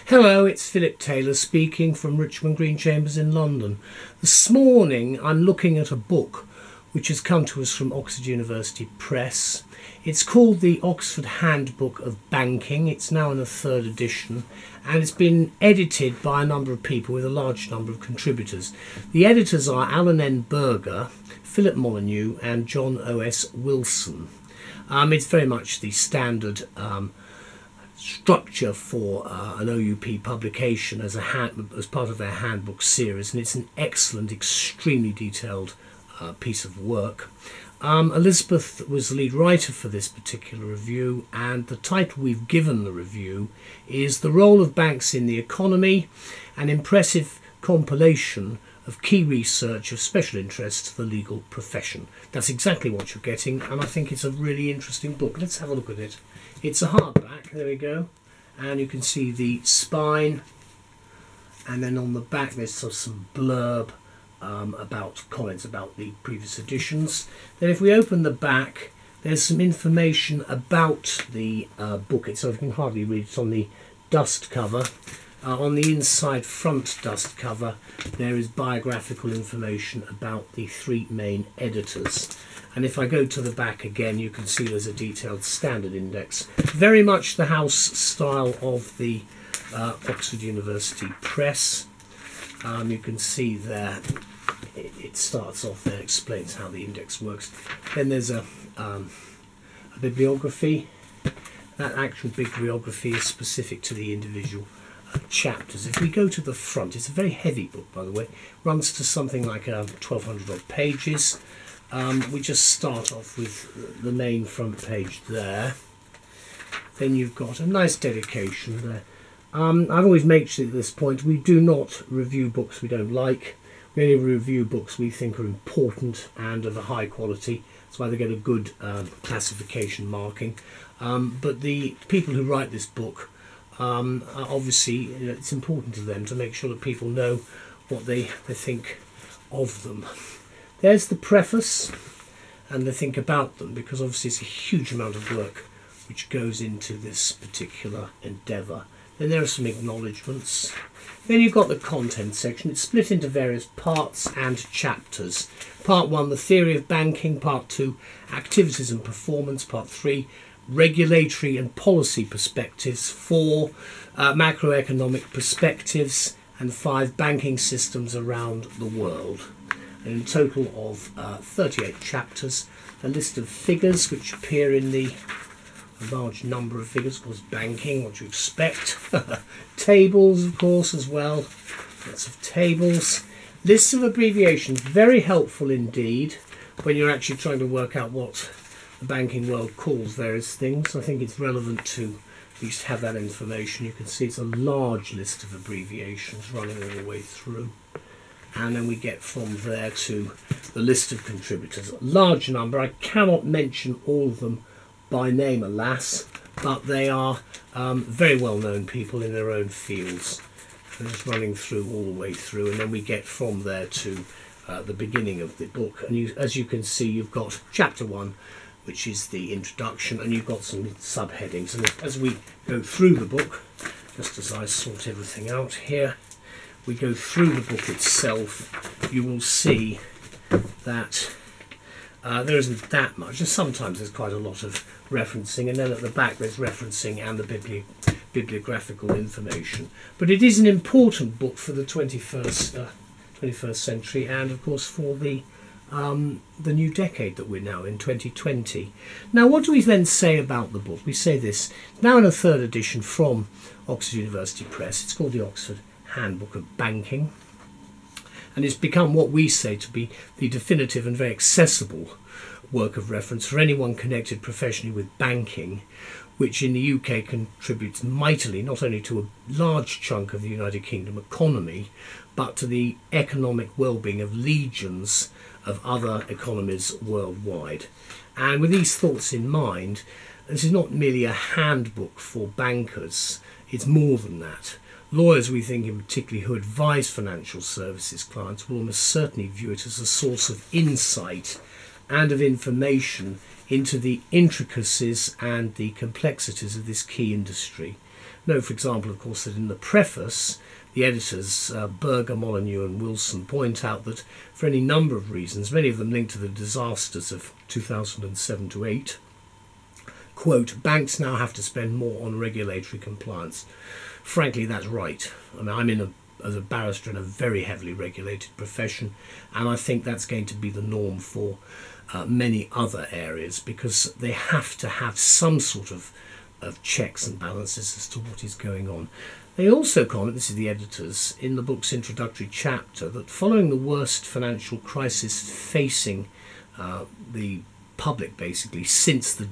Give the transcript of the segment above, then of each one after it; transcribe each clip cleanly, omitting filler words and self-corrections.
Hello, it's Phillip Taylor speaking from Richmond Green Chambers in London. This morning I'm looking at a book which has come to us from Oxford University Press. It's called the Oxford Handbook of Banking. It's now in a third edition and it's been edited by a number of people with a large number of contributors. The editors are Alan N. Berger, Philip Molyneux and John O.S. Wilson. It's very much the standard structure for an OUP publication as part of their handbook series, and it's an excellent, extremely detailed piece of work. Elizabeth was the lead writer for this particular review, and the title we've given the review is The Role of Banks in the Economy, an impressive compilation of key research of special interest to the legal profession. That's exactly what you're getting, and I think it's a really interesting book. Let's have a look at it. It's a hardback, there we go, and you can see the spine, and then on the back there's some blurb about comments about the previous editions. Then if we open the back, there's some information about the book itself. You can hardly read it on the dust cover. On the inside front dust cover there is biographical information about the three main editors, and if I go to the back again you can see there's a detailed standard index, very much the house style of the Oxford University Press. You can see there it starts off there, explains how the index works. Then there's a bibliography. That actual bibliography is specific to the individual chapters. If we go to the front, it's a very heavy book, by the way, runs to something like 1200 odd pages. We just start off with the main front page there. Then you've got a nice dedication there. I've always made sure at this point we do not review books we don't like. We only review books we think are important and of a high quality. That's why they get a good classification marking. But the people who write this book, obviously it's important to them to make sure that people know what they think of them. There's the preface and the think about them, because obviously it's a huge amount of work which goes into this particular endeavour. Then there are some acknowledgements. Then you've got the content section. It's split into various parts and chapters. Part 1, the theory of banking. Part 2, activities and performance. Part 3, regulatory and policy perspectives. 4, macroeconomic perspectives. And 5, banking systems around the world. And a total of 38 chapters. A list of figures which appear in a large number of figures, of course, banking, what you expect. Tables, of course, as well. Lots of tables. Lists of abbreviations, very helpful indeed when you're actually trying to work out what the banking world calls various things. I think it's relevant to at least have that information. You can see it's a large list of abbreviations running all the way through. And then we get from there to the list of contributors. A large number. I cannot mention all of them by name, alas, but they are very well-known people in their own fields. I'm just running through all the way through, and then we get from there to the beginning of the book. And as you can see, you've got chapter 1, which is the introduction, and you've got some subheadings. And as we go through the book, just as I sort everything out here, we go through the book itself, you will see that there isn't that much. Just sometimes there's quite a lot of referencing, and then at the back there's referencing and the bibliographical information. But it is an important book for the 21st century, and of course for the new decade that we're now in, 2020. Now, what do we then say about the book? We say this, now in a third edition from Oxford University Press. It's called the Oxford Handbook of Banking. And it's become what we say to be the definitive and very accessible work of reference for anyone connected professionally with banking, which in the UK contributes mightily not only to a large chunk of the United Kingdom economy, but to the economic well-being of legions of other economies worldwide. And with these thoughts in mind, this is not merely a handbook for bankers, it's more than that. Lawyers, we think in particular, who advise financial services clients will almost certainly view it as a source of insight and of information into the intricacies and the complexities of this key industry. Note, for example, of course, that in the preface, the editors, Berger, Molyneux and Wilson, point out that for any number of reasons, many of them linked to the disasters of 2007 to 8, quote, banks now have to spend more on regulatory compliance. Frankly, that's right. I mean, I'm as a barrister in a very heavily regulated profession, and I think that's going to be the norm for many other areas, because they have to have some sort of checks and balances as to what is going on. They also comment, this is the editors, in the book's introductory chapter, that following the worst financial crisis facing the public, basically, since the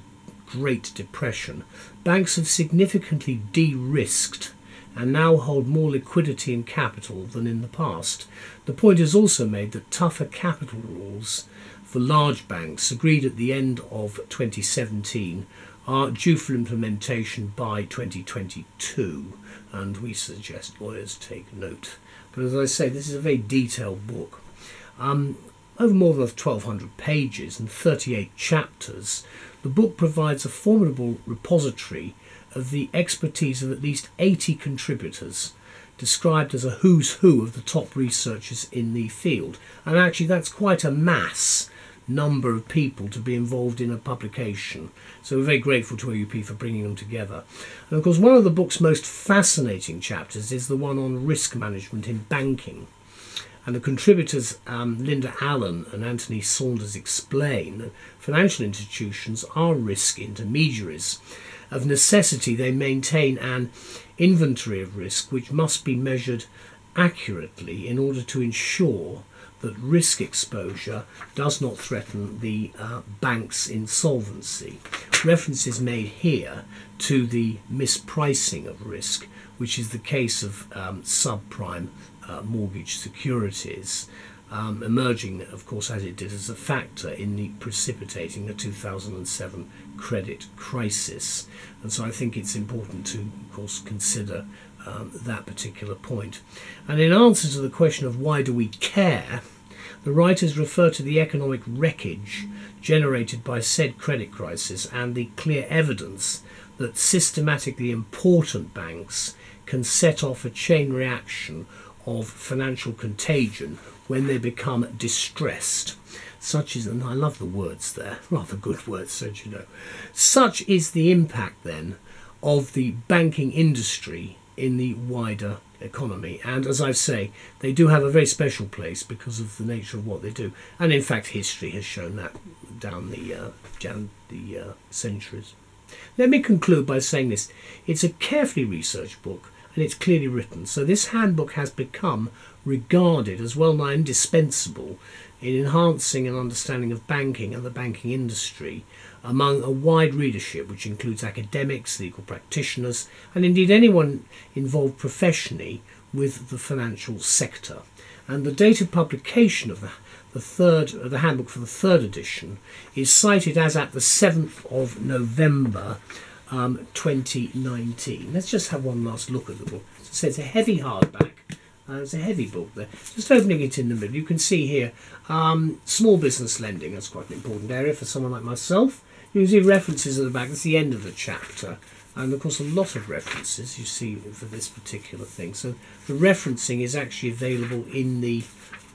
Great Depression, banks have significantly de-risked and now hold more liquidity and capital than in the past. The point is also made that tougher capital rules for large banks, agreed at the end of 2017, are due for implementation by 2022, and we suggest lawyers take note. But as I say, this is a very detailed book. Over more than 1,200 pages and 38 chapters, the book provides a formidable repository of the expertise of at least 80 contributors, described as a who's who of the top researchers in the field. And actually that's quite a mass number of people to be involved in a publication. So we're very grateful to OUP for bringing them together. And of course one of the book's most fascinating chapters is the one on risk management in banking. And the contributors Linda Allen and Anthony Saunders explain that financial institutions are risk intermediaries. Of necessity, they maintain an inventory of risk which must be measured accurately in order to ensure that risk exposure does not threaten the bank's insolvency. Reference is made here to the mispricing of risk, which is the case of subprime mortgage securities, emerging, of course, as it did, as a factor in the precipitating the 2007 credit crisis. And so I think it's important to, of course, consider that particular point. And in answer to the question of why do we care, the writers refer to the economic wreckage generated by said credit crisis and the clear evidence that systematically important banks can set off a chain reaction of financial contagion when they become distressed. Such is, and I love the words there, rather good words, don't you know. Such is the impact then of the banking industry in the wider economy. And as I say, they do have a very special place because of the nature of what they do. And in fact, history has shown that down the centuries. Let me conclude by saying this. It's a carefully researched book and it's clearly written. So this handbook has become regarded as well-nigh indispensable in enhancing an understanding of banking and the banking industry among a wide readership, which includes academics, legal practitioners, and indeed anyone involved professionally with the financial sector. And the date of publication of the handbook for the third edition is cited as at the 7th of November 2019. Let's just have one last look at the book. So it's a heavy hardback. It's a heavy book there. Just opening it in the middle, you can see here small business lending. That's quite an important area for someone like myself. You can see references at the back. That's the end of the chapter. And of course a lot of references you see for this particular thing. So the referencing is actually available in the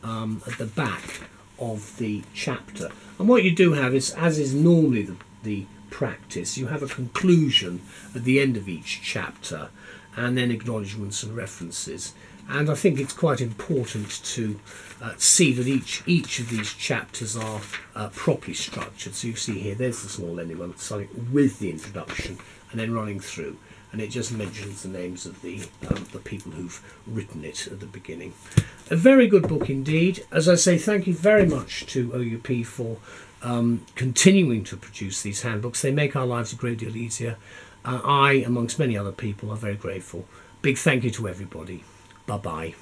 at the back of the chapter. And what you do have is, as is normally the practice, you have a conclusion at the end of each chapter and then acknowledgements and references. And I think it's quite important to see that each of these chapters are properly structured. So you see here, there's the small lending one, starting with the introduction and then running through. And it just mentions the names of the people who've written it at the beginning. A very good book indeed. As I say, thank you very much to OUP for continuing to produce these handbooks. They make our lives a great deal easier. I, amongst many other people, are very grateful. Big thank you to everybody. Bye-bye.